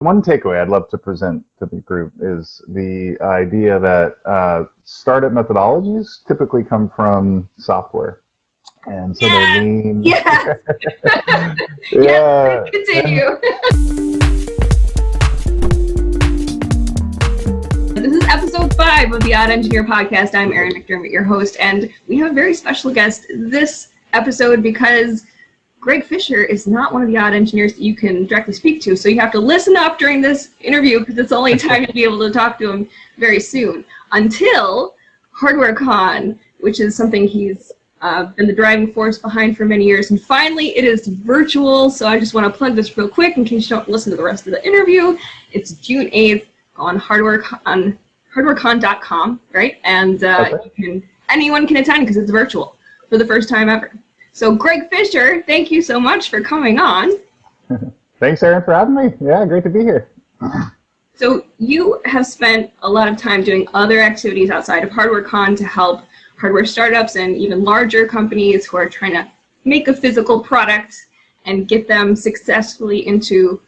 One takeaway I'd love to present to the group is the idea that startup methodologies typically come from software. And so they're Yes, lean. yes, yes. Yeah. Continue. This is episode 5 of the Odd Engineer podcast. I'm Erin McDermott, your host, and we have a very special guest this episode because Greg Fisher is not one of the odd engineers that you can directly speak to, so you have to listen up during this interview because it's the only time you'll be able to talk to him very soon until HardwareCon, which is something he's been the driving force behind for many years, and finally it is virtual. So I just want to plug this real quick in case you don't listen to the rest of the interview. It's June 8th on HardwareCon.com, right? And anyone can attend because it's virtual for the first time ever. So Greg Fisher, thank you so much for coming on. Thanks, Erin, for having me. Yeah, great to be here. So you have spent a lot of time doing other activities outside of HardwareCon to help hardware startups and even larger companies who are trying to make a physical product and get them successfully into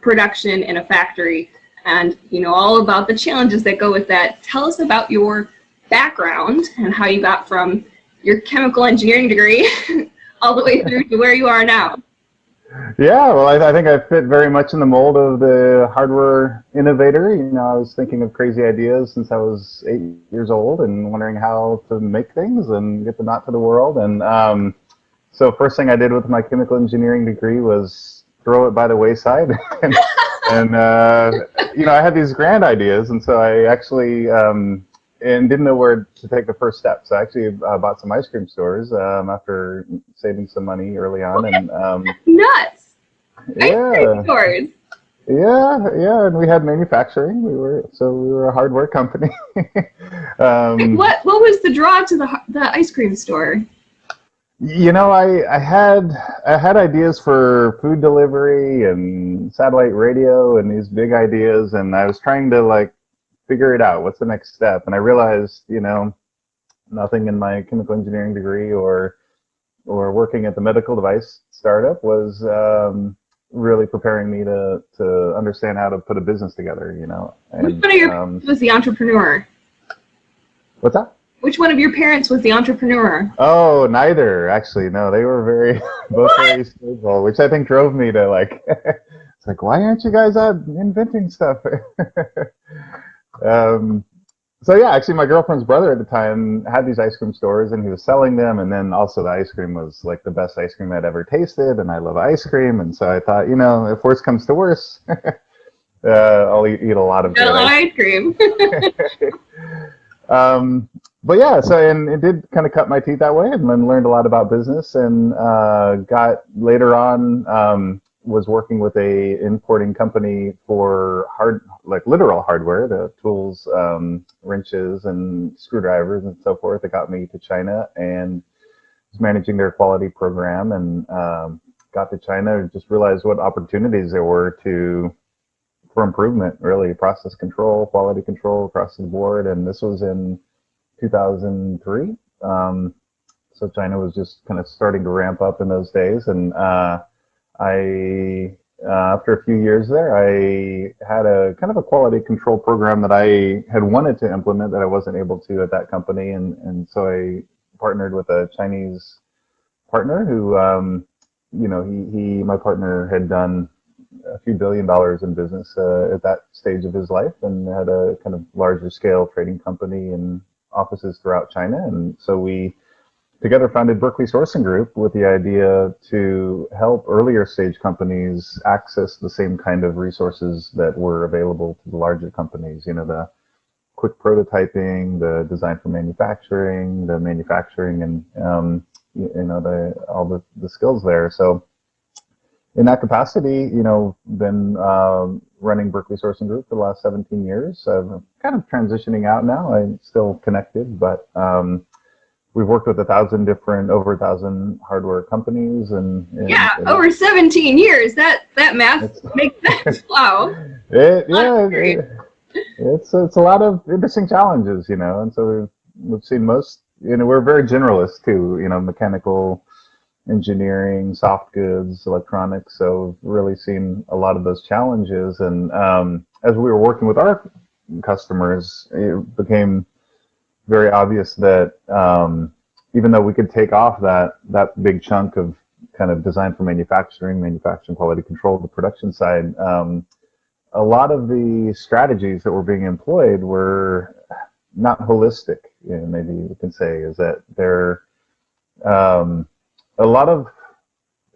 production in a factory. And you know all about the challenges that go with that. Tell us about your background and how you got from your chemical engineering degree all the way through to where you are now. Yeah, well, I think I fit very much in the mold of the hardware innovator. You know, I was thinking of crazy ideas since I was 8 years old and wondering how to make things and get them out to the world. And so first thing I did with my chemical engineering degree was throw it by the wayside. and you know, I had these grand ideas, and so I actually and didn't know where to take the first step. So I actually bought some ice cream stores after saving some money early on. And nuts! Yeah. Ice cream stores. Yeah, and we had manufacturing. We were a hardware company. What was the draw to the ice cream store? You know, I had ideas for food delivery and satellite radio and these big ideas, and I was trying to figure it out. What's the next step? And I realized, you know, nothing in my chemical engineering degree or working at the medical device startup was really preparing me to understand how to put a business together, you know. And, which one of your parents was the entrepreneur? What's that? Which one of your parents was the entrepreneur? Oh, neither, actually. No, they were both very stable, which I think drove me to it's like, why aren't you guys out inventing stuff? So yeah, actually my girlfriend's brother at the time had these ice cream stores and he was selling them, and then also the ice cream was like the best ice cream I'd ever tasted, and I love ice cream, and so I thought, you know, if worse comes to worse, I'll eat a lot of ice cream. But yeah, so and it did kind of cut my teeth that way, and then learned a lot about business, and got later on was working with a importing company for literal hardware, the tools, wrenches and screwdrivers and so forth. It got me to China and was managing their quality program, and got to China and just realized what opportunities there were for improvement, really, process control, quality control across the board. And this was in 2003. So China was just kind of starting to ramp up in those days, and after a few years there, I had a kind of a quality control program that I had wanted to implement that I wasn't able to at that company, and so I partnered with a Chinese partner who, you know, my partner had done a few $1 billion in business at that stage of his life, and had a kind of larger scale trading company and offices throughout China, and so we together founded Berkeley Sourcing Group with the idea to help earlier stage companies access the same kind of resources that were available to the larger companies. You know, the quick prototyping, the design for manufacturing, the manufacturing, and you know, all the skills there. So in that capacity, you know, been running Berkeley Sourcing Group for the last 17 years. I'm kind of transitioning out now. I'm still connected, but we've worked with over 1,000 hardware companies, and over 17 years. That math makes sense. Wow. It's a lot of interesting challenges, you know, and so we've seen most. You know, we're very generalist too. You know, mechanical engineering, soft goods, electronics. So really seen a lot of those challenges. And as we were working with our customers, it became very obvious that even though we could take off that big chunk of kind of design for manufacturing quality control, the production side, a lot of the strategies that were being employed were not holistic. Maybe we can say is that they're a lot of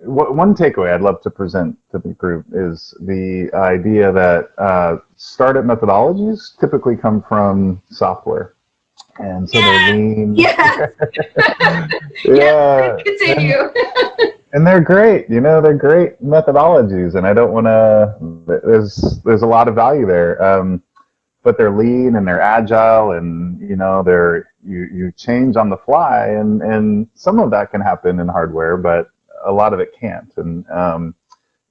one takeaway I'd love to present to the group is the idea that startup methodologies typically come from software. And so they're lean. Yes. Yeah. Continue. And they're great, they're great methodologies, and I don't want to. There's a lot of value there, but they're lean and they're agile, and you change on the fly, and some of that can happen in hardware, but a lot of it can't. And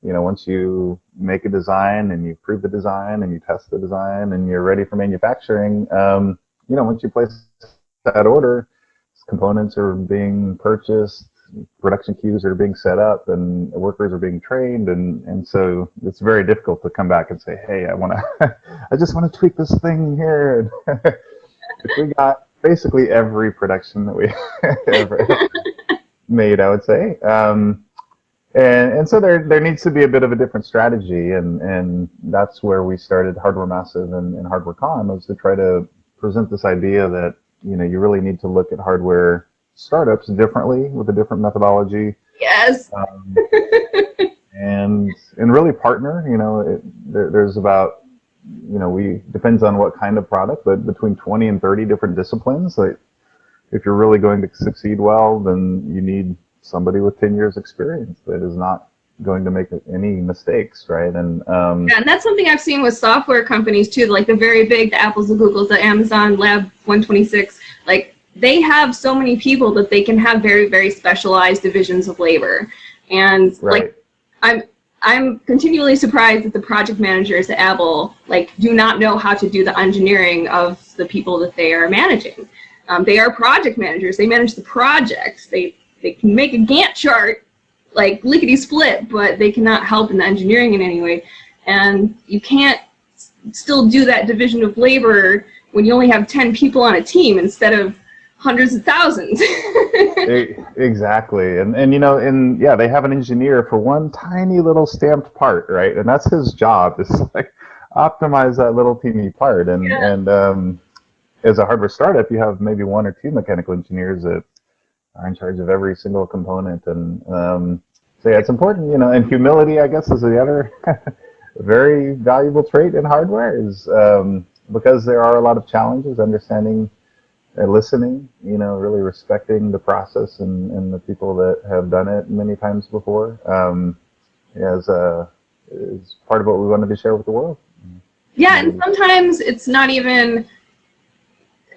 once you make a design and you prove the design and you test the design and you're ready for manufacturing, once you place that order, components are being purchased, production queues are being set up, and workers are being trained, and so it's very difficult to come back and say, hey, I just want to tweak this thing here. If we got basically every production that we ever made, I would say. And so there needs to be a bit of a different strategy, and that's where we started Hardware Massive and HardwareCon, was to try to present this idea that you really need to look at hardware startups differently with a different methodology. Yes. And really partner. There's about we depends on what kind of product, but between 20 and 30 different disciplines. Like, if you're really going to succeed well, then you need somebody with 10 years experience that is not going to make any mistakes, right? And and that's something I've seen with software companies too, like the very big, the Apples, the Googles, the Amazon Lab 126. Like, they have so many people that they can have very, very specialized divisions of labor. And right. Like, I'm continually surprised that the project managers at Apple do not know how to do the engineering of the people that they are managing. They are project managers. They manage the projects. They can make a Gantt chart like lickety split, but they cannot help in the engineering in any way. And you can't still do that division of labor when you only have 10 people on a team instead of hundreds of thousands. Exactly. And they have an engineer for one tiny little stamped part, right? And that's his job, is like optimize that little teeny part. And as a hardware startup, you have maybe one or two mechanical engineers that are in charge of every single component. And so yeah, it's important, and humility, I guess, is the other very valuable trait in hardware, is because there are a lot of challenges, understanding and listening, really respecting the process and the people that have done it many times before, is part of what we wanted to share with the world. Yeah, and sometimes it's not even,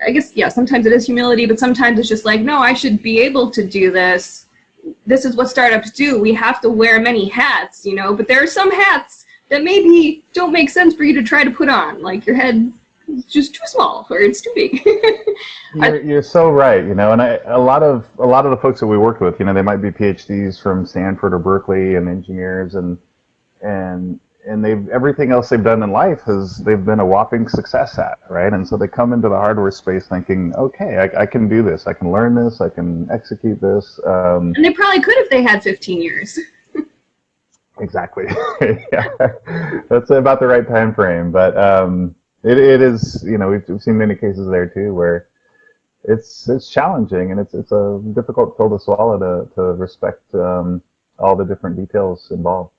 I guess, yeah, sometimes it is humility, but sometimes it's just like, no, I should be able to do this. This is what startups do. We have to wear many hats, but there are some hats that maybe don't make sense for you to try to put on, like your head is just too small or it's too big. You're so right, and a lot of the folks that we worked with, they might be PhDs from Stanford or Berkeley and engineers, and they've everything else they've done in life they've been a whopping success at, right? And so they come into the hardware space thinking, okay, I can do this, I can learn this, I can execute this. And they probably could if they had 15 years. Exactly. Yeah, that's about the right time frame. But it is, we've seen many cases there too where it's challenging, and it's a difficult pill to swallow to respect all the different details involved.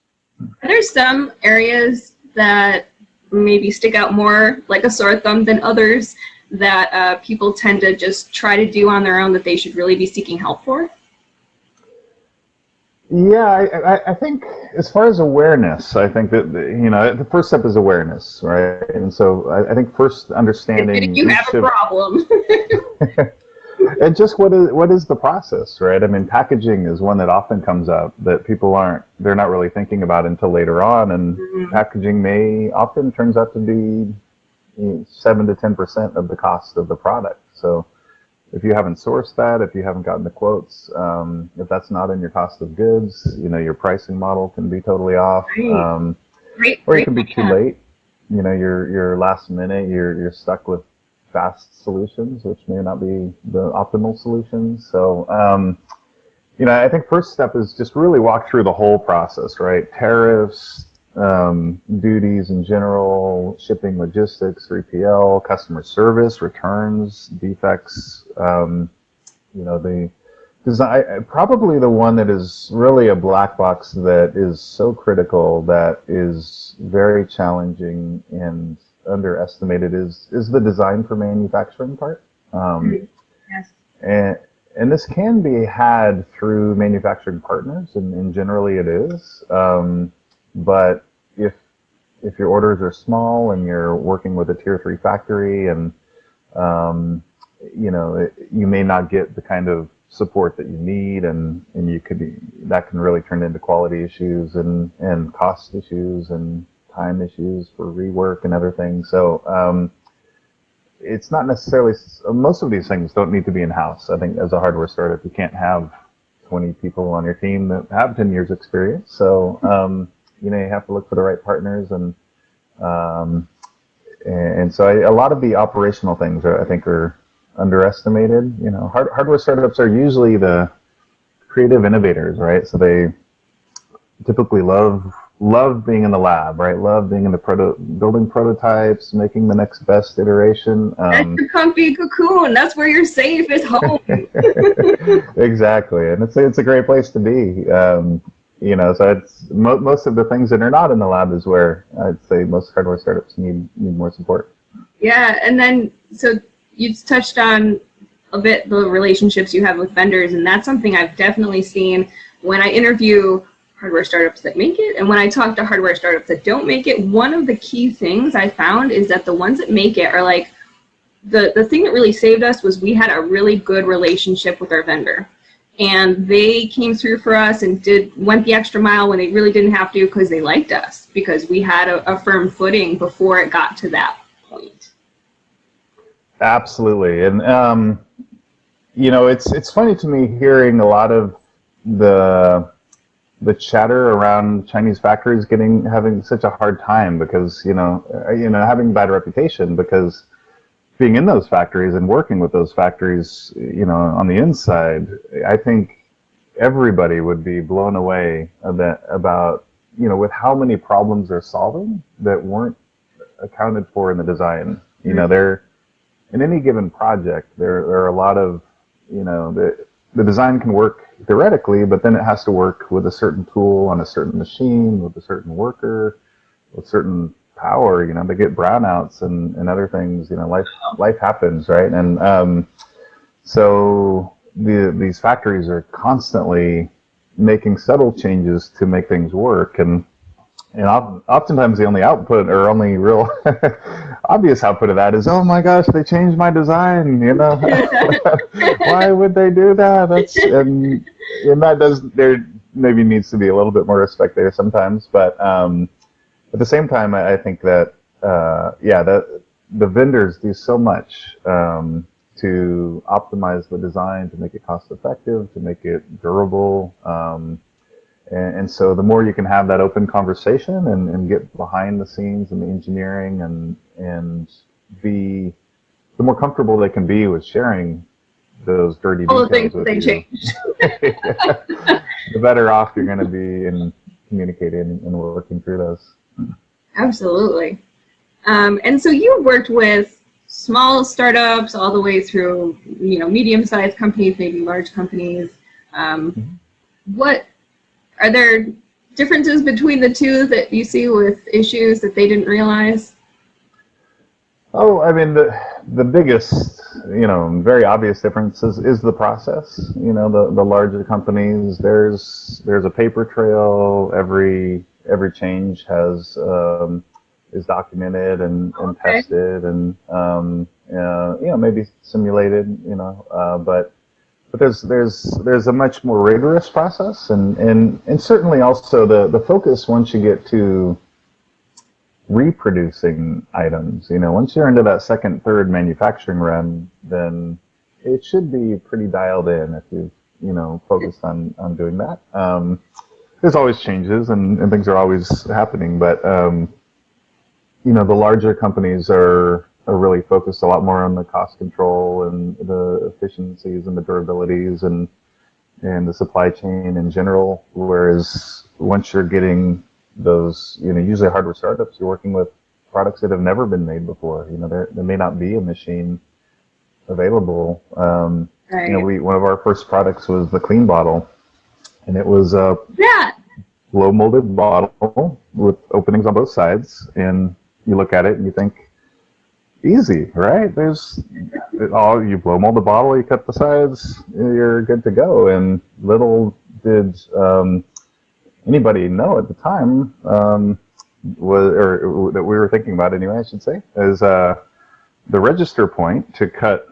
There's some areas that maybe stick out more like a sore thumb than others that people tend to just try to do on their own that they should really be seeking help for. Yeah, I think as far as awareness, I think that the first step is awareness, right? And so I think first understanding you have a problem. And just what is the process, right? I mean, packaging is one that often comes up that people they're not really thinking about until later on, and packaging often turns out to be 7 to 10% of the cost of the product. So if you haven't sourced that, if you haven't gotten the quotes, if that's not in your cost of goods, your pricing model can be totally off, Right. or you Great can be too point. late. You're last minute. You're stuck with fast solutions, which may not be the optimal solutions. So, I think first step is just really walk through the whole process, right? Tariffs, duties in general, shipping, logistics, 3PL, customer service, returns, defects. The design, probably the one that is really a black box that is so critical, that is very challenging and underestimated, is the design for manufacturing part. Yes. And this can be had through manufacturing partners, and generally it is. But if your orders are small and you're working with a tier 3 factory, and you may not get the kind of support that you need, and that can really turn into quality issues and cost issues and time issues for rework and other things. So it's not necessarily, most of these things don't need to be in-house. I think as a hardware startup, you can't have 20 people on your team that have 10 years experience. So you have to look for the right partners, and so a lot of the operational things I think are underestimated. Hardware startups are usually the creative innovators, right? So they typically love being in the lab, right? Love being in the building prototypes, making the next best iteration. That's your comfy cocoon. That's where you're safe. It's home. Exactly, and it's a great place to be. So it's most of the things that are not in the lab is where I'd say most hardware startups need more support. Yeah, and then so you touched on a bit the relationships you have with vendors, and that's something I've definitely seen when I interview hardware startups that make it, and when I talk to hardware startups that don't make it. One of the key things I found is that the ones that make it are like, the thing that really saved us was we had a really good relationship with our vendor, and they came through for us and went the extra mile when they really didn't have to, because they liked us, because we had a firm footing before it got to that point. Absolutely, and it's funny to me hearing a lot of the chatter around Chinese factories having such a hard time, because having bad reputation, because being in those factories and working with those factories, on the inside, I think everybody would be blown away about with how many problems they're solving that weren't accounted for in the design. They're in any given project, there are a lot of the design can work theoretically, but then it has to work with a certain tool on a certain machine with a certain worker with certain power. They get brownouts and other things. Life happens, right? And so these factories are constantly making subtle changes to make things work, and oftentimes the only output, or only real obvious output of that is, oh my gosh, they changed my design. Why would they do that? And that there maybe needs to be a little bit more respect there sometimes, but at the same time, I think that that the vendors do so much to optimize the design, to make it cost effective, to make it durable. And so the more you can have that open conversation and get behind the scenes and the engineering, and the more comfortable they can be with sharing those dirty All the details things with they you, changed. the better off you're going to be in communicating and working through those. Absolutely. And so you worked with small startups all the way through, medium-sized companies, maybe large companies. What are there differences between the two that you see with issues that they didn't realize? Oh, I mean, the biggest, very obvious difference is the process. The larger companies, there's a paper trail. Every change is documented and tested, and maybe simulated. But there's a much more rigorous process, and certainly also the focus once you get to reproducing items. Once you're into that second, third manufacturing run, then it should be pretty dialed in if you've focused on doing that. There's always changes and things are always happening, but the larger companies are really focused a lot more on the cost control and the efficiencies and the durabilities and the supply chain in general. Whereas once you're getting those, usually hardware startups, you're working with products that have never been made before. There may not be a machine available. Right. One of our first products was the clean bottle, and it was a Yeah. blow molded bottle with openings on both sides. And you look at it and you think, easy, right? You blow mold the bottle, you cut the sides, you're good to go. And little did anybody know at the time, that we were thinking about anyway, I should say, is the register point to cut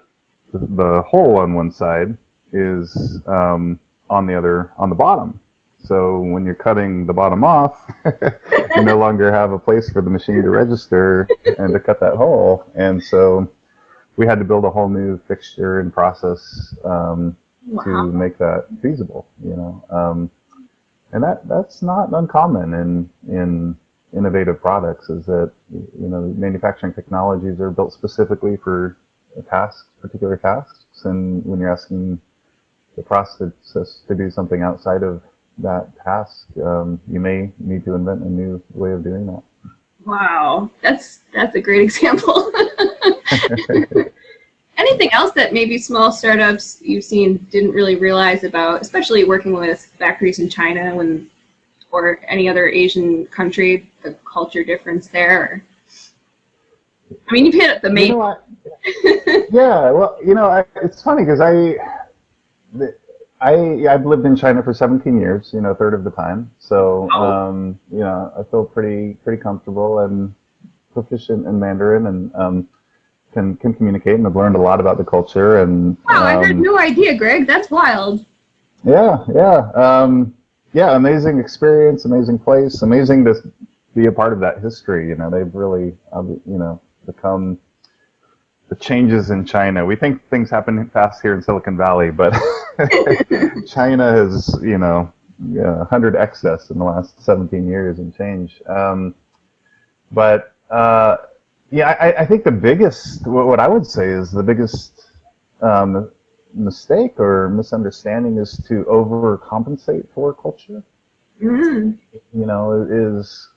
the hole on one side is on the bottom. So when you're cutting the bottom off, you no longer have a place for the machine to register and to cut that hole. And so we had to build a whole new fixture and process to make that feasible. And that's not uncommon in innovative products. Is that manufacturing technologies are built specifically for particular tasks, and when you're asking the process to do something outside of that task, you may need to invent a new way of doing that. Wow, that's a great example. Anything else that maybe small startups you've seen didn't really realize about, especially working with factories in China or any other Asian country, the culture difference there? I mean, you've hit the main. Yeah, well, it's funny because I've lived in China for 17 years, a third of the time. So, I feel pretty comfortable and proficient in Mandarin and can communicate, and I've learned a lot about the culture. And wow, I had no idea, Greg. That's wild. Yeah. Amazing experience, amazing place, amazing to be a part of that history. They've really, become the changes in China. We think things happen fast here in Silicon Valley, but China has, 100x us in the last 17 years and change. I think the biggest, what I would say is the biggest mistake or misunderstanding is to overcompensate for culture. Mm-hmm. Is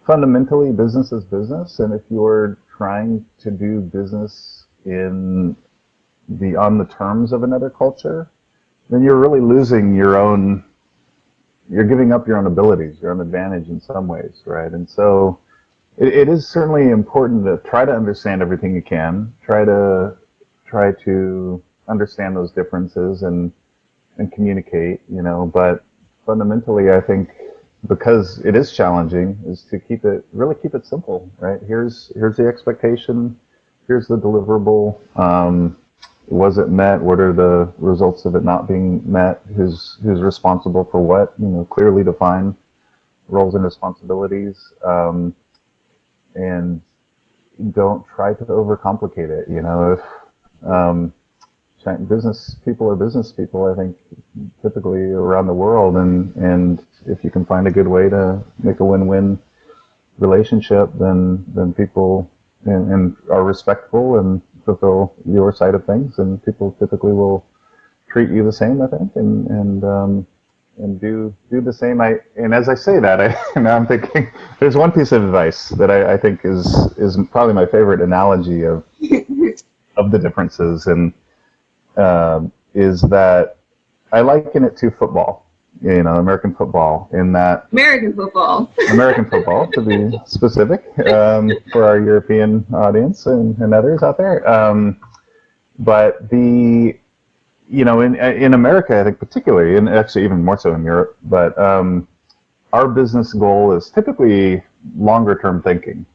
fundamentally business is business, and if you're trying to do business on the terms of another culture, then you're really losing you're giving up your own abilities, your own advantage in some ways, right? And so it is certainly important to try to understand everything you can, try to understand those differences and communicate, but fundamentally I think, because it is challenging, is to keep it simple, right? Here's the expectation, here's the deliverable. Was it met? What are the results of it not being met? Who's responsible for what? Clearly define roles and responsibilities, and don't try to overcomplicate it. If business people are business people, I think, typically around the world, and if you can find a good way to make a win-win relationship, then people and are respectful and fulfill your side of things, and people typically will treat you the same, I think, and do the same. And as I say that, now I'm thinking there's one piece of advice that I think is probably my favorite analogy of the differences, and is that I liken it to football, American football, in that American football, to be specific, for our European audience and others out there. But in America, I think particularly, and actually even more so in Europe, but our business goal is typically longer term thinking.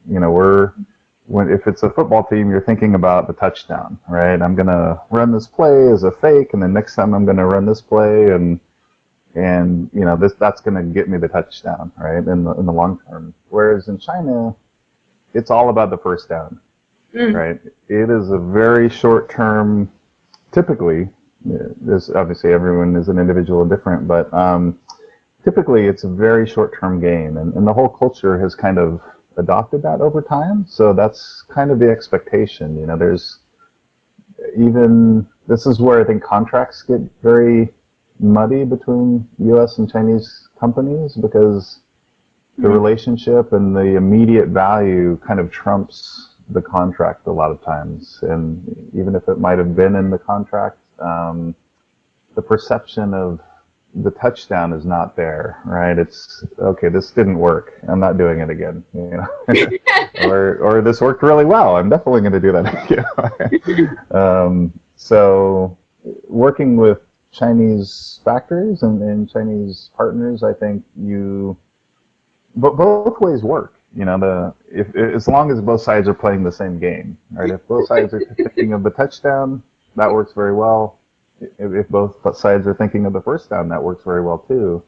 If it's a football team, you're thinking about the touchdown, right? I'm going to run this play as a fake, and then next time I'm going to run this play, and that's going to get me the touchdown, right? In the long term. Whereas in China, it's all about the first down, right? It is a very short term typically, this obviously everyone is an individual and different, but typically it's a very short-term gain, and the whole culture has kind of adopted that over time. So that's kind of the expectation. There's even this is where I think contracts get very muddy between U.S. and Chinese companies because the relationship and the immediate value kind of trumps the contract a lot of times. And even if it might have been in the contract, the perception of the touchdown is not there, right? It's okay. This didn't work. I'm not doing it again. Or this worked really well. I'm definitely going to do that again. So working with Chinese factories and Chinese partners, I think but both ways work. If as long as both sides are playing the same game, right? If both sides are thinking of the touchdown, that works very well. If both sides are thinking of the first down, that works very well too.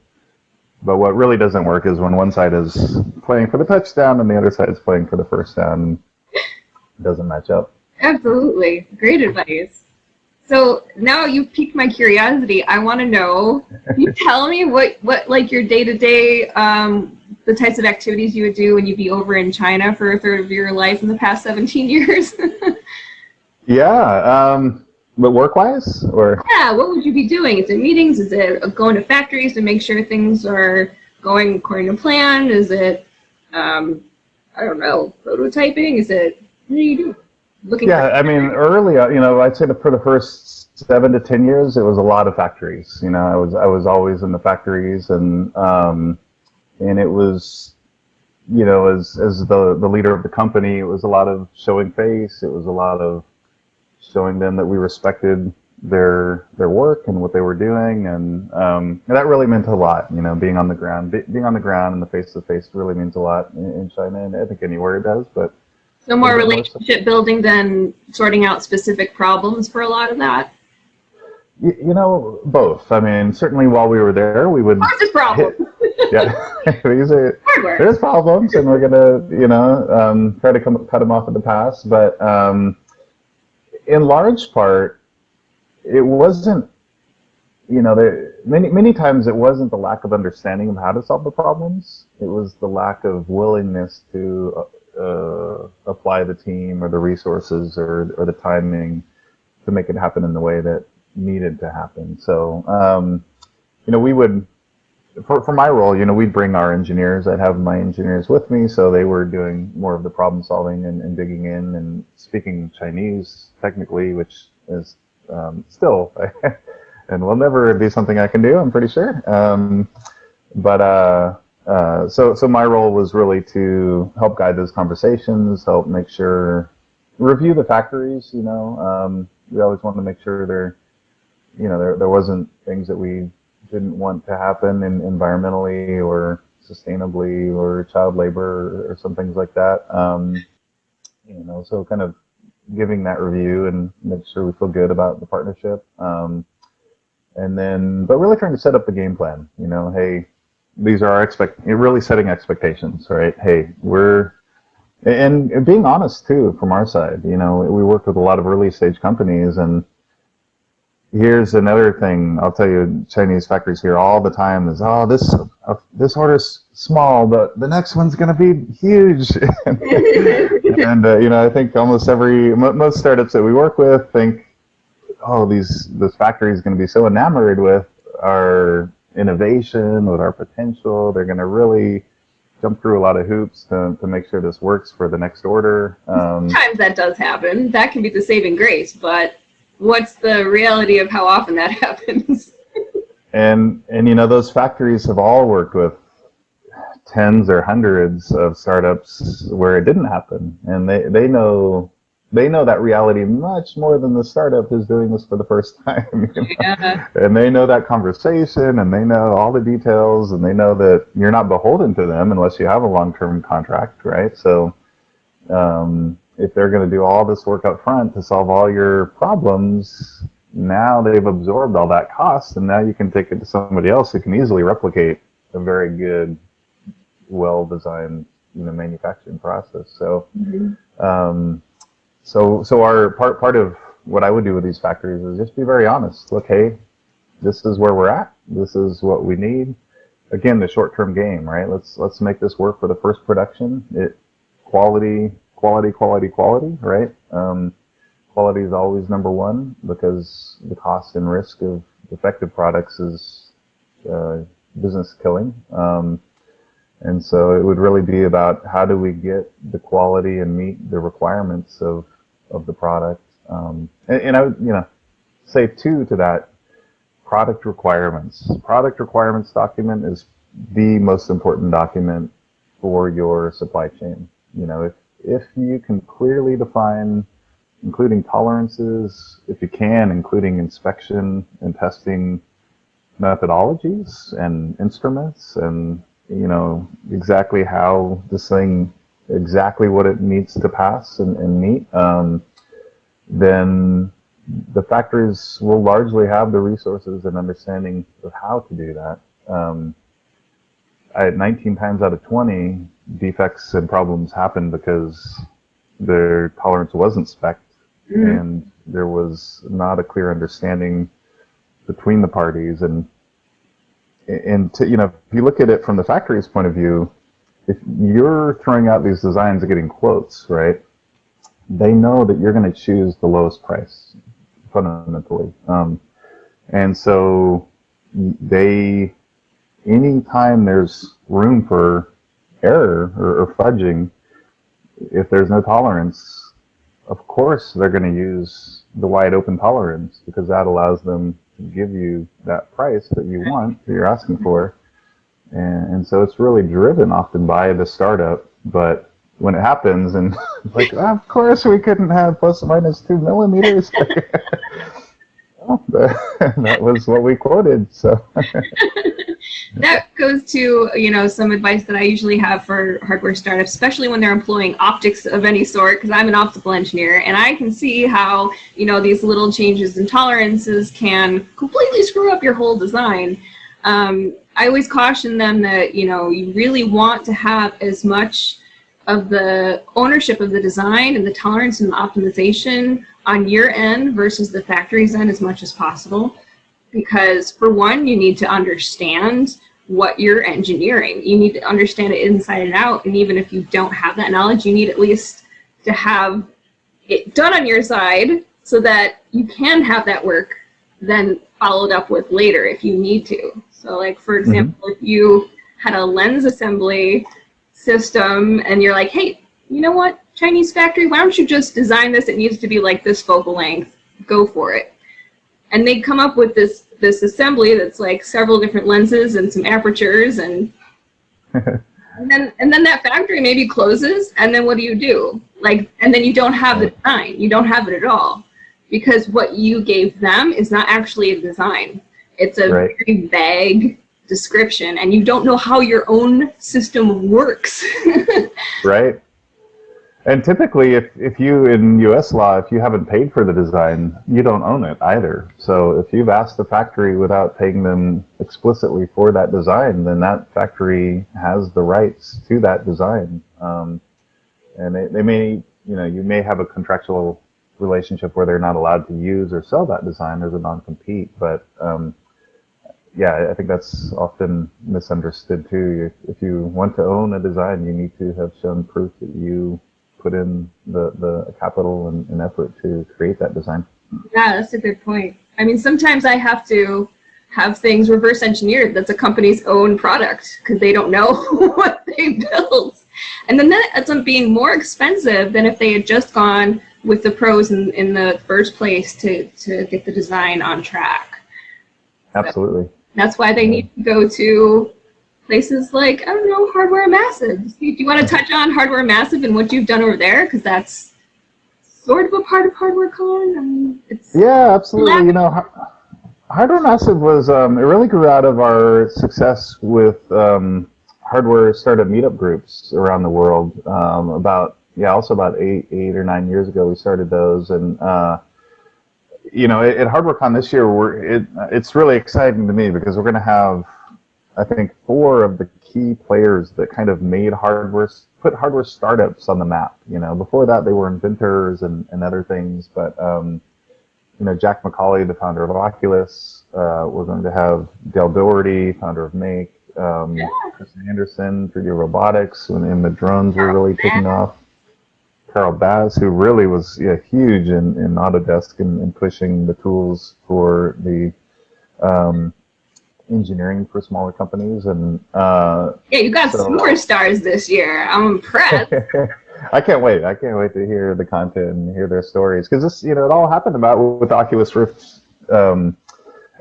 But what really doesn't work is when one side is playing for the touchdown and the other side is playing for the first down. It doesn't match up. Absolutely. Great advice. So now you've piqued my curiosity. I want to know, can you tell me what like your day-to-day, the types of activities you would do when you'd be over in China for a third of your life in the past 17 years? Yeah. But work-wise, or? Yeah, what would you be doing? Is it meetings? Is it going to factories to make sure things are going according to plan? Is it, I don't know, prototyping? Is it, what do you do? I mean, early, I'd say for the first 7 to 10 years, it was a lot of factories. I was always in the factories, and it was, as the leader of the company, it was a lot of showing face. It was a lot of showing them that we respected their work and what they were doing, and that really meant a lot. Being on the ground, and the face to face really means a lot in China, and I think anywhere it does. But so more relationship building than sorting out specific problems for a lot of that. Both. I mean, certainly while we were there, we would. There's problems. There's problems, and we're gonna, try to cut them off at the pass, but. In large part, it wasn't, many times it wasn't the lack of understanding of how to solve the problems. It was the lack of willingness to apply the team or the resources or the timing to make it happen in the way that needed to happen. So, we would, for my role, we'd bring our engineers. I'd have my engineers with me, so they were doing more of the problem solving and digging in and speaking Chinese technically, which is still, and will never be something I can do, I'm pretty sure. So my role was really to help guide those conversations, help make sure, review the factories. We always wanted to make sure there wasn't things that we didn't want to happen environmentally or sustainably or child labor or some things like that. So kind of giving that review and make sure we feel good about the partnership. But really trying to set up the game plan. Hey, these are our really setting expectations, right? Hey, and being honest too from our side. We work with a lot of early stage companies, and here's another thing I'll tell you. Chinese factories here all the time is, this order's small, but the next one's going to be huge. And I think almost most startups that we work with think, this factory is going to be so enamored with our innovation, with our potential. They're going to really jump through a lot of hoops to make sure this works for the next order. Sometimes that does happen. That can be the saving grace, but what's the reality of how often that happens? and those factories have all worked with tens or hundreds of startups where it didn't happen, and they know that reality much more than the startup who's doing this for the first time. Yeah. And they know that conversation, and they know all the details, and they know that you're not beholden to them unless you have a long-term contract, right? So if they're going to do all this work up front to solve all your problems, now they've absorbed all that cost, and now you can take it to somebody else who can easily replicate a very good, well-designed, manufacturing process. So, so our part of what I would do with these factories is just be very honest. Look, hey, this is where we're at. This is what we need. Again, the short-term game, right? Let's make this work for the first production. Quality, right? Quality is always number one because the cost and risk of defective products is business killing. And so it would really be about how do we get the quality and meet the requirements of the product. And I would, say too to that, product requirements. Product requirements document is the most important document for your supply chain. If you can clearly define, including tolerances, if you can, including inspection and testing methodologies and instruments, and exactly how this thing, exactly what it needs to pass and meet, then the factories will largely have the resources and understanding of how to do that. 19 times out of 20, defects and problems happen because their tolerance wasn't spec'd, and there was not a clear understanding between the parties. And if you look at it from the factory's point of view, if you're throwing out these designs and getting quotes, right, they know that you're going to choose the lowest price, fundamentally. And so anytime there's room for error or fudging, if there's no tolerance, of course they're going to use the wide open tolerance because that allows them to give you that price that you want, that you're asking for. And so it's really driven often by the startup, but when it happens and like, of course we couldn't have plus or minus 2 millimeters. Well, that was what we quoted. So that goes to some advice that I usually have for hardware startups, especially when they're employing optics of any sort, because I'm an optical engineer and I can see how these little changes in tolerances can completely screw up your whole design. I always caution them that you really want to have as much of the ownership of the design and the tolerance and the optimization on your end versus the factory's end as much as possible. Because for one, you need to understand what you're engineering. You need to understand it inside and out. And even if you don't have that knowledge, you need at least to have it done on your side so that you can have that work then followed up with later if you need to. So like, for example, if you had a lens assembly system and you're like, hey, you know what, Chinese factory, why don't you just design this? It needs to be like this focal length. Go for it. And they come up with this assembly that's like several different lenses and some apertures, and then that factory maybe closes, and then what do? And then you don't have the design. You don't have it at all, because what you gave them is not actually a design. It's a very vague description, and you don't know how your own system works. Right. And typically, if you, in U.S. law, if you haven't paid for the design, you don't own it either. So if you've asked the factory without paying them explicitly for that design, then that factory has the rights to that design. And they may, you may have a contractual relationship where they're not allowed to use or sell that design as a non-compete. But yeah, I think that's often misunderstood too. If you want to own a design, you need to have shown proof that you put in the capital and effort to create that design. Yeah, that's a good point. I mean, sometimes I have to have things reverse engineered that's a company's own product because they don't know what they built. And then that ends up being more expensive than if they had just gone with the pros in the first place to get the design on track. Absolutely. So that's why they need to go to places like, I don't know, Hardware Massive. Do you want to touch on Hardware Massive and what you've done over there? Because that's sort of a part of HardwareCon. I mean, yeah, absolutely. Hardware Massive was, it really grew out of our success with hardware startup meetup groups around the world. About 8 or 9 years ago, we started those. And, at HardwareCon this year, it's really exciting to me because we're going to have, I think, 4 of the key players that kind of made put hardware startups on the map. Before that they were inventors and other things, but Jack McCauley, the founder of Oculus. We're going to have Dale Doherty, founder of Make. Chris Anderson, 3D Robotics, when the drones were really taking off. Carl Bass, who really was huge in Autodesk and pushing the tools for the engineering for smaller companies. And you got superstars this year. I'm impressed. I can't wait. I can't wait to hear the content and hear their stories, because this, it all happened about with the Oculus Rift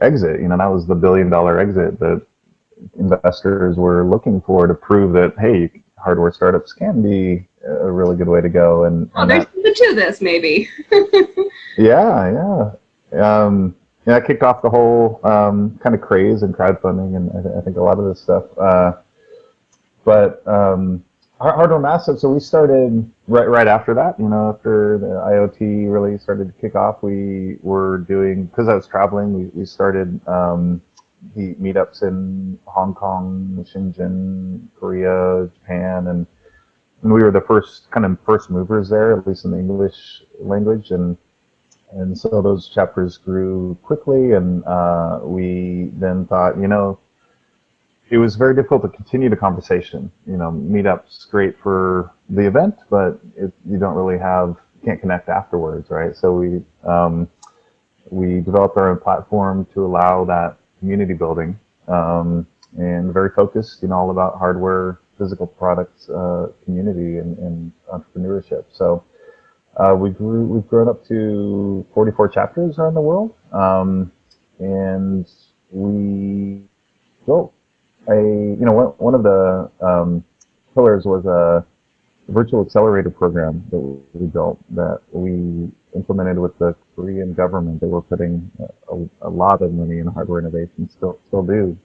exit. That was the $1 billion exit that investors were looking for to prove that, hey, hardware startups can be a really good way to go. And there's something to this, maybe. Yeah. That kicked off the whole kind of craze and crowdfunding, and I think a lot of this stuff. But Hardware Massive, so we started right after that. After the IoT really started to kick off, we were doing, because I was traveling, we started the meetups in Hong Kong, Shenzhen, Korea, Japan, and we were the first movers there, at least in the English language, and so those chapters grew quickly, and we then thought, it was very difficult to continue the conversation. Meetups great for the event, but you don't really can't connect afterwards, right? So we developed our own platform to allow that community building, and very focused, all about hardware, physical products, community, and entrepreneurship. So we've grown up to 44 chapters around the world, and we built one of the pillars was a virtual accelerator program that we built, that we implemented with the Korean government. They were putting a lot of money in hardware innovation, still do.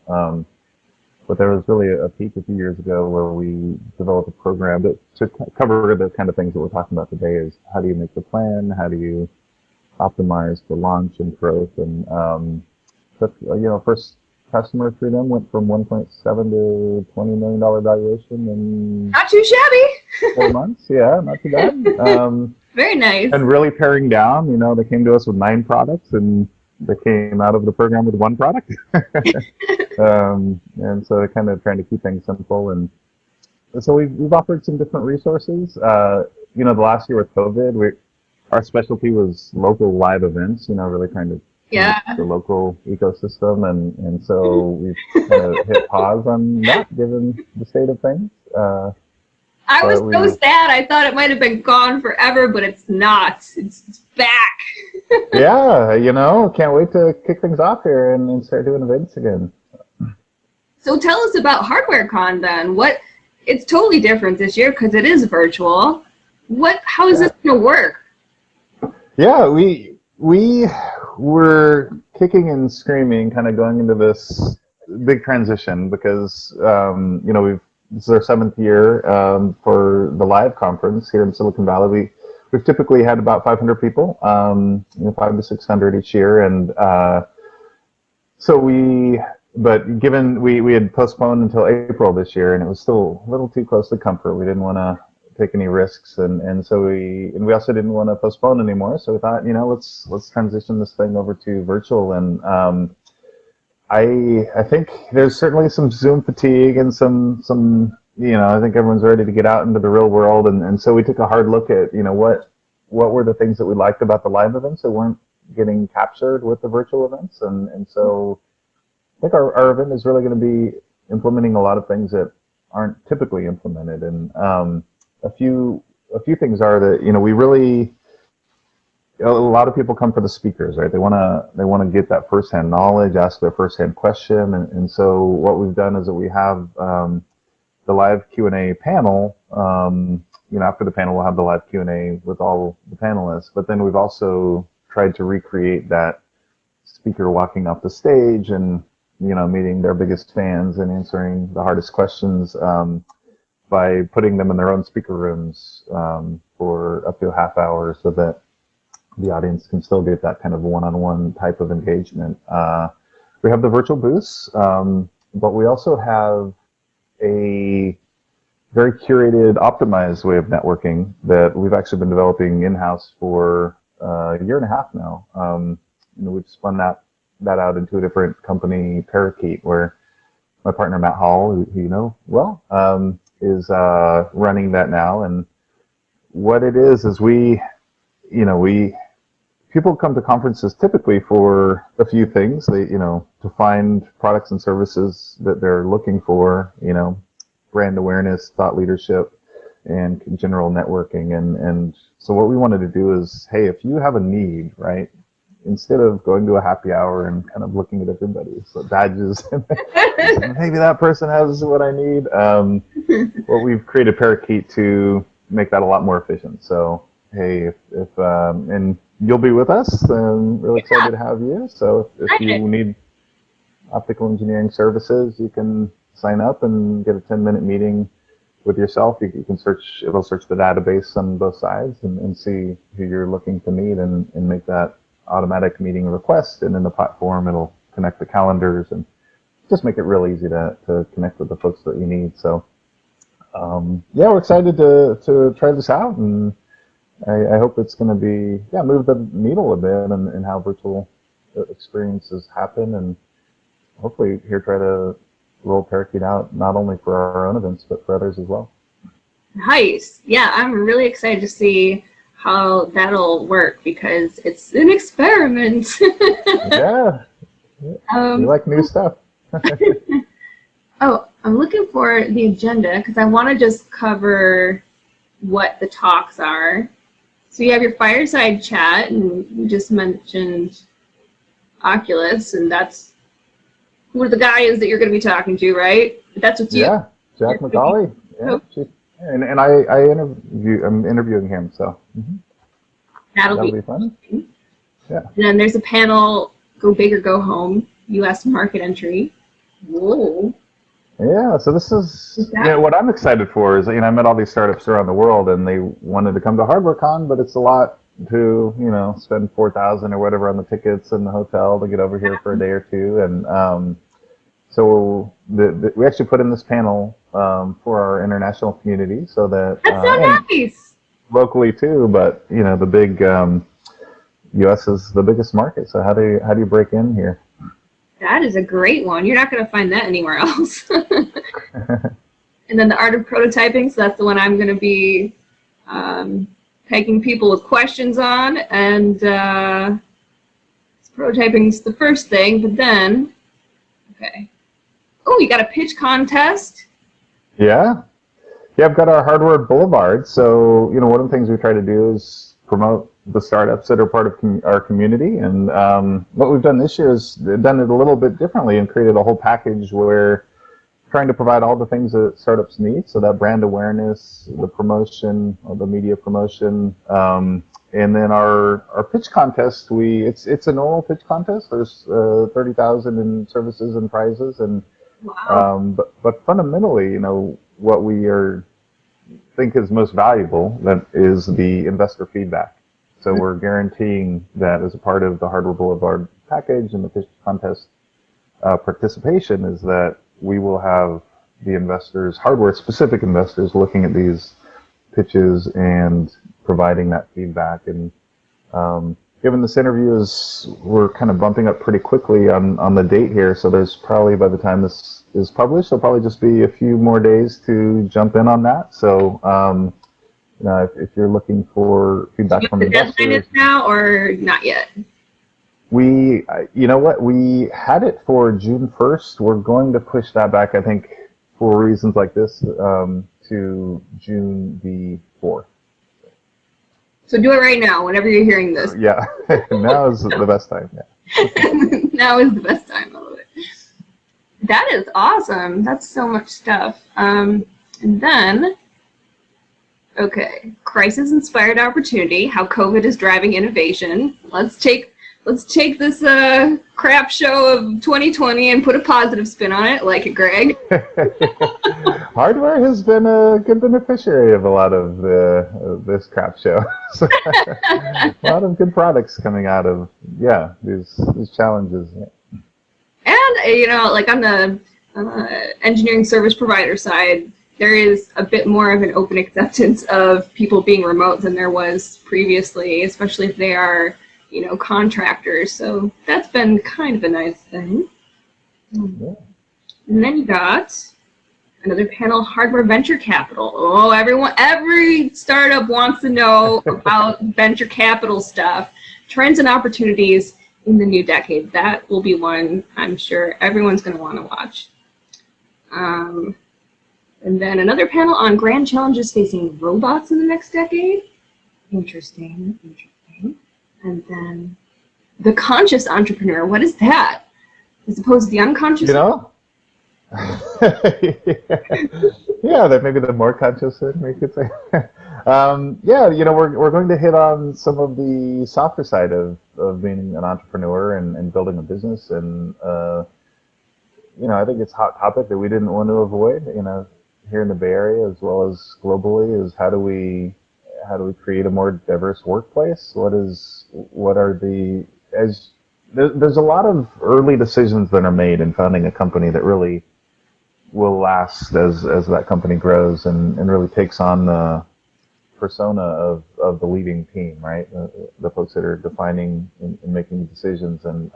But there was really a peak a few years ago where we developed a program to cover the kind of things that we're talking about today. Is how do you make the plan? How do you optimize for launch and growth? And first customer through them went from 1.7 to $20 million valuation in not too shabby. 4 months. Yeah, not too bad. Very nice. And really paring down. They came to us with 9 products, and they came out of the program with 1 product. And so kind of trying to keep things simple. And so we've offered some different resources. The last year with COVID, our specialty was local live events, really trying to the local ecosystem, and so we've kind of hit pause on that given the state of things. I was so sad. I thought it might have been gone forever, but it's not. It's back. Yeah, can't wait to kick things off here and start doing events again. So tell us about HardwareCon then. It's totally different this year because it is virtual. How is this going to work? Yeah, we were kicking and screaming, kind of going into this big transition because this is our 7th year for the live conference here in Silicon Valley. We've typically had about 500 people, 500 to 600 each year, and but given we had postponed until April this year, and it was still a little too close to comfort. We didn't want to take any risks, and so we also didn't want to postpone anymore. So we thought, let's transition this thing over to virtual. And I think there's certainly some Zoom fatigue and some I think everyone's ready to get out into the real world, and so we took a hard look at what were the things that we liked about the live events that weren't getting captured with the virtual events, and so I think our event is really going to be implementing a lot of things that aren't typically implemented, and a few things are that we really, a lot of people come for the speakers, right? They want to get that firsthand knowledge, ask their firsthand question, and so what we've done is that we have the live Q&A panel. After the panel, we'll have the live Q&A with all the panelists, but then we've also tried to recreate that speaker walking off the stage and meeting their biggest fans and answering the hardest questions by putting them in their own speaker rooms for up to a half hour, so that the audience can still get that kind of one-on-one type of engagement. We have the virtual booths, but we also have a very curated, optimized way of networking that we've actually been developing in-house for a year and a half now. we've spun that out into a different company, Parakeet, where my partner Matt Hall, who you know well, is running that now. And what it is we people come to conferences typically for a few things. They, to find products and services that they're looking for, brand awareness, thought leadership, and general networking. And so what we wanted to do is, hey, if you have a need, right, instead of going to a happy hour and kind of looking at everybody's badges, maybe that person has what I need. Well, we've created Parakeet to make that a lot more efficient. So, hey, if and you'll be with us. I'm really excited to have you. So if you need optical engineering services, you can sign up and get a 10-minute meeting with yourself. You can it'll search the database on both sides and see who you're looking to meet and make that automatic meeting request. And in the platform, it'll connect the calendars and just make it real easy to connect with the folks that you need. So, we're excited to try this out, and I hope it's going to be, move the needle a bit in how virtual experiences happen, and hopefully here try to roll Parakeet out not only for our own events, but for others as well. Nice. Yeah, I'm really excited to see how that'll work because it's an experiment. Yeah. We like new stuff. Oh, I'm looking for the agenda because I want to just cover what the talks are. So you have your fireside chat, and you just mentioned Oculus, and that's who the guy is that you're going to be talking to, right? That's what you. Yeah, Jack McCauley. Yeah, and I'm interviewing him, so that'll be fun. Yeah. And then there's a panel, Go Big or Go Home, U.S. market entry. Whoa. Yeah, so this is what I'm excited for is, I met all these startups around the world, and they wanted to come to HardwareCon, but it's a lot to, spend $4,000 or whatever on the tickets and the hotel to get over here for a day or two. And so we actually put in this panel for our international community, so that that's so nice. Locally too, but the big U.S. is the biggest market. So how do you break in here? That is a great one. You're not going to find that anywhere else. And then the art of prototyping. So that's the one I'm going to be pegging people with questions on. And prototyping is the first thing. But then, okay. Oh, you got a pitch contest. Yeah. Yeah, I've got our Hardware Boulevard. So, one of the things we try to do is promote the startups that are part of our community. And what we've done this year is done it a little bit differently and created a whole package where trying to provide all the things that startups need. So that brand awareness, the promotion, or the media promotion, and then our pitch contest. It's a normal pitch contest. There's 30,000 in services and prizes, and wow. But fundamentally, what we think is most valuable that is the investor feedback. So we're guaranteeing that as a part of the Hardware Boulevard package and the pitch contest participation is that we will have the investors, hardware-specific investors, looking at these pitches and providing that feedback. And given this interview we're kind of bumping up pretty quickly on the date here, so there's probably, by the time this is published, there'll probably just be a few more days to jump in on that. So if you're looking for feedback from investors. The deadline is now or not yet? We had it for June 1st. We're going to push that back, I think, for reasons like this, to June the 4th. So do it right now, whenever you're hearing this. Yeah, now is the best time. Yeah. Now is the best time. I love it. That is awesome. That's so much stuff. And then, okay, crisis-inspired opportunity, how COVID is driving innovation. Let's take this crap show of 2020 and put a positive spin on it, like it, Greg. Hardware has been a good beneficiary of a lot of this crap show. A lot of good products coming out of these challenges. And like on the engineering service provider side, there is a bit more of an open acceptance of people being remote than there was previously, especially if they are contractors. So that's been kind of a nice thing. Yeah. And then you got another panel, hardware venture capital. Oh, every startup wants to know about venture capital stuff, trends and opportunities in the new decade. That will be one I'm sure everyone's going to want to watch. And then another panel on grand challenges facing robots in the next decade. Interesting. And then the conscious entrepreneur. What is that? As opposed to the unconscious? Yeah, that maybe the more conscious one, we could say. We're going to hit on some of the softer side of being an entrepreneur and building a business. And, I think it's a hot topic that we didn't want to avoid, here in the Bay Area as well as globally, is how do we create a more diverse workplace? There's a lot of early decisions that are made in founding a company that really will last as that company grows and really takes on the persona of the leading team, right? The folks that are defining and making decisions. And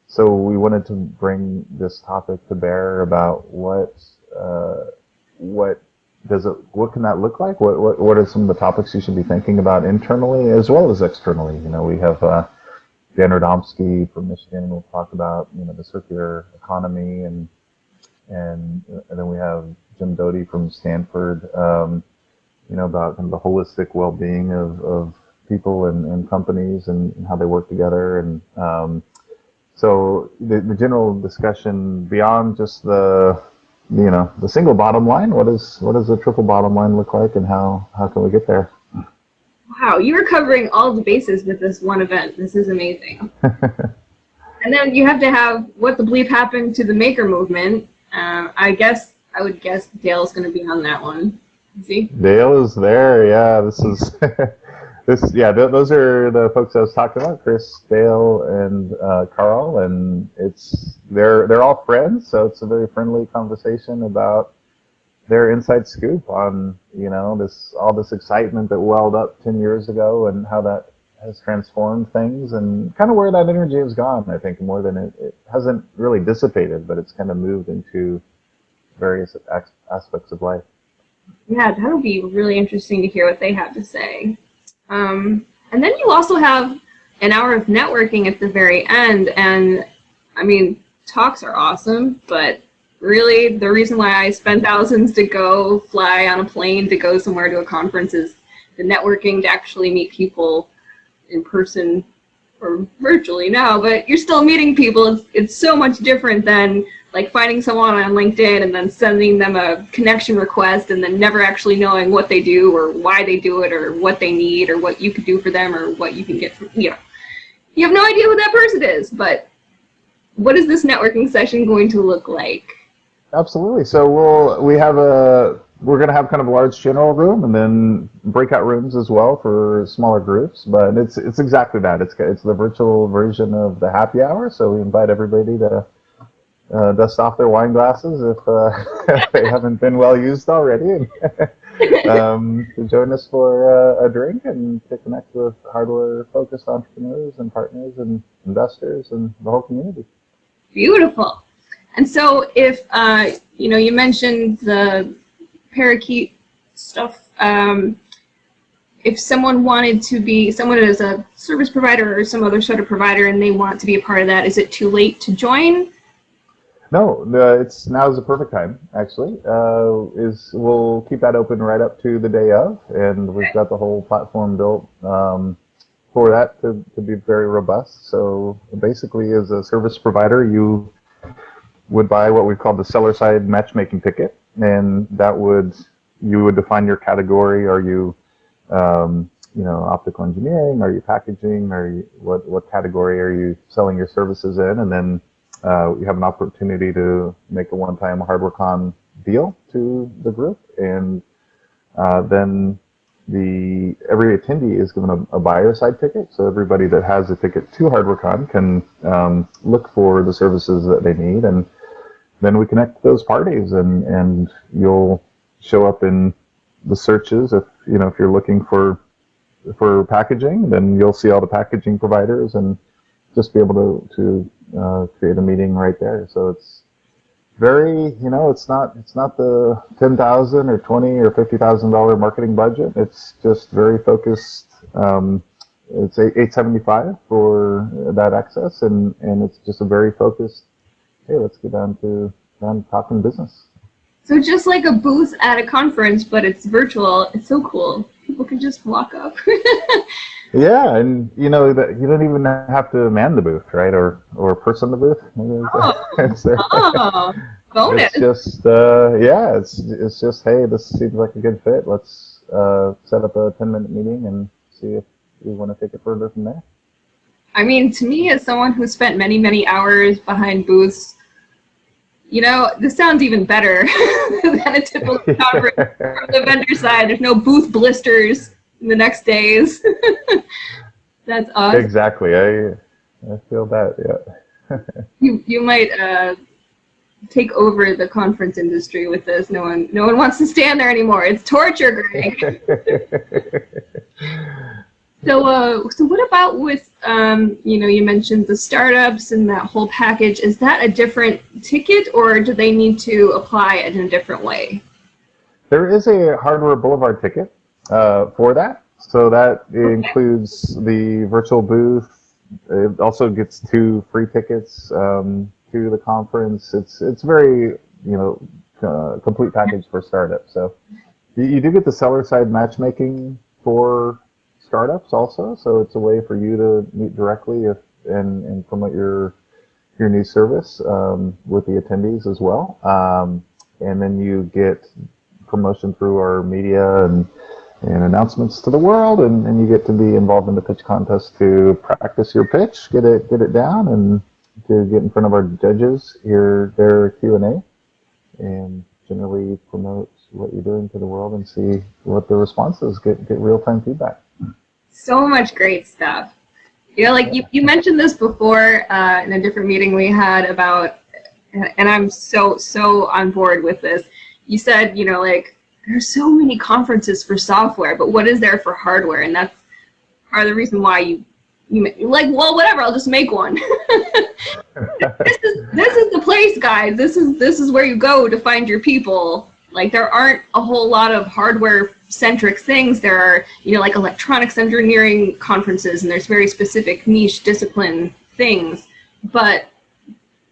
so we wanted to bring this topic to bear about what can that look like? What are some of the topics you should be thinking about internally as well as externally? We have Dan Radomski from Michigan will talk about the circular economy, and then we have Jim Doty from Stanford, about kind of the holistic well-being of people and companies and how they work together. And so the general discussion beyond just the single bottom line, what does the triple bottom line look like, and how can we get there? Wow, you are covering all the bases with this one event. This is amazing. And then you have to have what the bleep happened to the maker movement. I would guess Dale's going to be on that one. Is he? Dale is there. Yeah, this is those are the folks I was talking about, Chris, Dale, and Carl, and they're all friends, so it's a very friendly conversation about their inside scoop on all this excitement that welled up 10 years ago and how that has transformed things and kind of where that energy has gone. I think more than it hasn't really dissipated, but it's kind of moved into various aspects of life. Yeah, that'll be really interesting to hear what they have to say. And then you also have an hour of networking at the very end, and I mean, talks are awesome, but really the reason why I spend thousands to go fly on a plane to go somewhere to a conference is the networking, to actually meet people in person or virtually now, but you're still meeting people. It's so much different than like finding someone on LinkedIn and then sending them a connection request and then never actually knowing what they do or why they do it or what they need or what you could do for them or what you can get from, you have no idea who that person is. But what is this networking session going to look like? Absolutely. So we're going to have kind of a large general room and then breakout rooms as well for smaller groups. But it's exactly that. It's the virtual version of the happy hour. So we invite everybody to dust off their wine glasses if they haven't been well used already, and to join us for a drink and to connect with hardware-focused entrepreneurs and partners and investors and the whole community. Beautiful. And so if, you mentioned the parakeet stuff, if someone is a service provider or some other sort of provider and they want to be a part of that, is it too late to join? No, now is the perfect time, actually. We'll keep that open right up to the day of, and we've got the whole platform built for that to be very robust. So basically, as a service provider, you would buy what we call the seller side matchmaking ticket, and you would define your category. Are you optical engineering? Are you packaging? What category are you selling your services in? And then you have an opportunity to make a one-time HardwareCon deal to the group, and then every attendee is given a buyer side ticket. So everybody that has a ticket to HardwareCon can look for the services that they need, and then we connect those parties, and you'll show up in the searches if you're looking for for packaging, then you'll see all the packaging providers and just be able to create a meeting right there. So it's very, it's not the $10,000 or $20,000 or $50,000 marketing budget. It's just very focused. It's $875 for that access, and it's just a very focused. Hey, let's get down to talking business. So just like a booth at a conference, but it's virtual. It's so cool. People can just walk up. Yeah, and that you don't even have to man the booth, right, or person the booth. Oh, bonus. It's just it's just, hey, this seems like a good fit. Let's set up a 10-minute meeting and see if we want to take it further from there. I mean, to me, as someone who spent many, many hours behind booths, this sounds even better than a typical conference from the vendor side. There's no booth blisters in the next days. That's awesome. Exactly. I feel that, yeah. You might take over the conference industry with this. No one wants to stand there anymore. It's torture, Greg. So what about with, you mentioned the startups and that whole package. Is that a different ticket, or do they need to apply it in a different way? There is a Hardware Boulevard ticket for that. So that includes the virtual booth. It also gets 2 free tickets to the conference. It's very, complete package for startups. So you do get the seller side matchmaking for startups also, so it's a way for you to meet directly and promote your new service with the attendees as well, and then you get promotion through our media and announcements to the world, and you get to be involved in the pitch contest to practice your pitch, get it down, and to get in front of our judges, hear their Q&A, and generally promote what you're doing to the world and see what the response is, get real-time feedback. So much great stuff. You mentioned this before in a different meeting we had about, and I'm so on board with this. You said, there's so many conferences for software, but what is there for hardware? And that's part of the reason why you well, whatever, I'll just make one. This is the place, guys. This is where you go to find your people. There aren't a whole lot of hardware-centric things. There are, like electronics engineering conferences, and there's very specific niche discipline things. But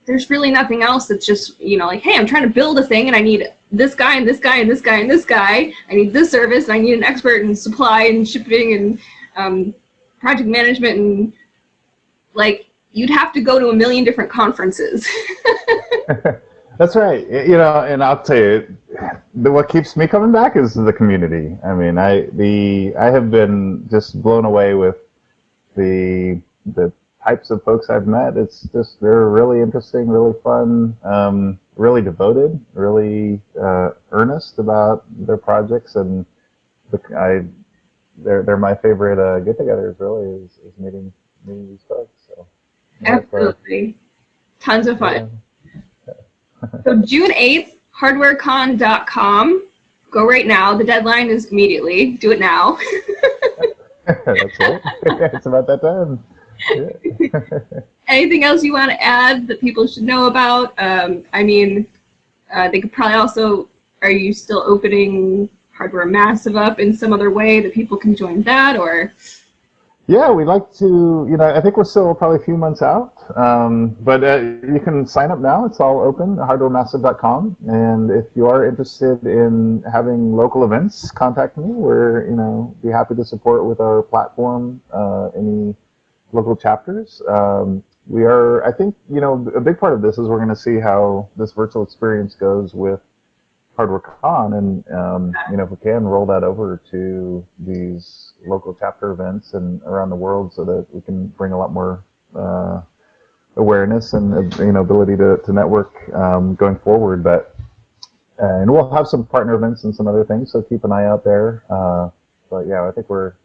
there's really nothing else that's just, hey, I'm trying to build a thing, and I need this guy and this guy and this guy and this guy. I need this service, and I need an expert in supply and shipping and project management, and you'd have to go to a million different conferences. That's right. And I'll tell you, what keeps me coming back is the community. I mean, I have been just blown away with the types of folks I've met. It's just, they're really interesting, really fun, really devoted, really earnest about their projects, and they're my favorite get-togethers. Really, is meeting these folks. So absolutely, tons of fun. Yeah. So June 8th, HardwareCon.com. Go right now. The deadline is immediately. Do it now. That's right. It's about that time. Yeah. Anything else you want to add that people should know about? They could probably also, are you still opening Hardware Massive up in some other way that people can join that, or? Yeah, we'd like to, I think we're still probably a few months out, but you can sign up now. It's all open, hardwaremassive.com. And if you are interested in having local events, contact me. We're, be happy to support with our platform, any local chapters. We are, I think, a big part of this is we're going to see how this virtual experience goes with HardwareCon, and if we can roll that over to these local chapter events and around the world, so that we can bring a lot more awareness and ability to network going forward. But and we'll have some partner events and some other things, so keep an eye out there. But yeah, I think we're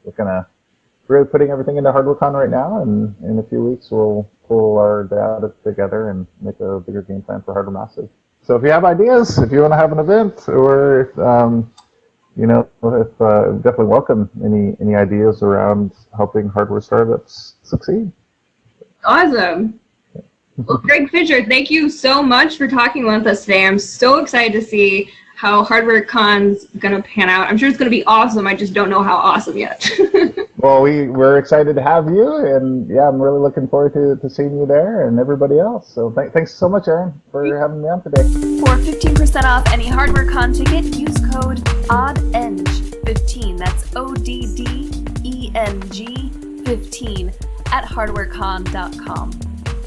really putting everything into HardwareCon right now, and in a few weeks we'll pull our data together and make a bigger game plan for Hardware Massive. So if you have ideas, if you want to have an event, or if definitely welcome any ideas around helping hardware startups succeed. Awesome. Well, Greg Fisher, thank you so much for talking with us today. I'm so excited to see how HardwareCon's going to pan out. I'm sure it's going to be awesome. I just don't know how awesome yet. Well, we're excited to have you, and yeah, I'm really looking forward to seeing you there and everybody else. So thanks so much, Aaron, for having me on today. For 15% off any HardwareCon ticket, use code ODDENG15. That's ODDENG15 at hardwarecon.com.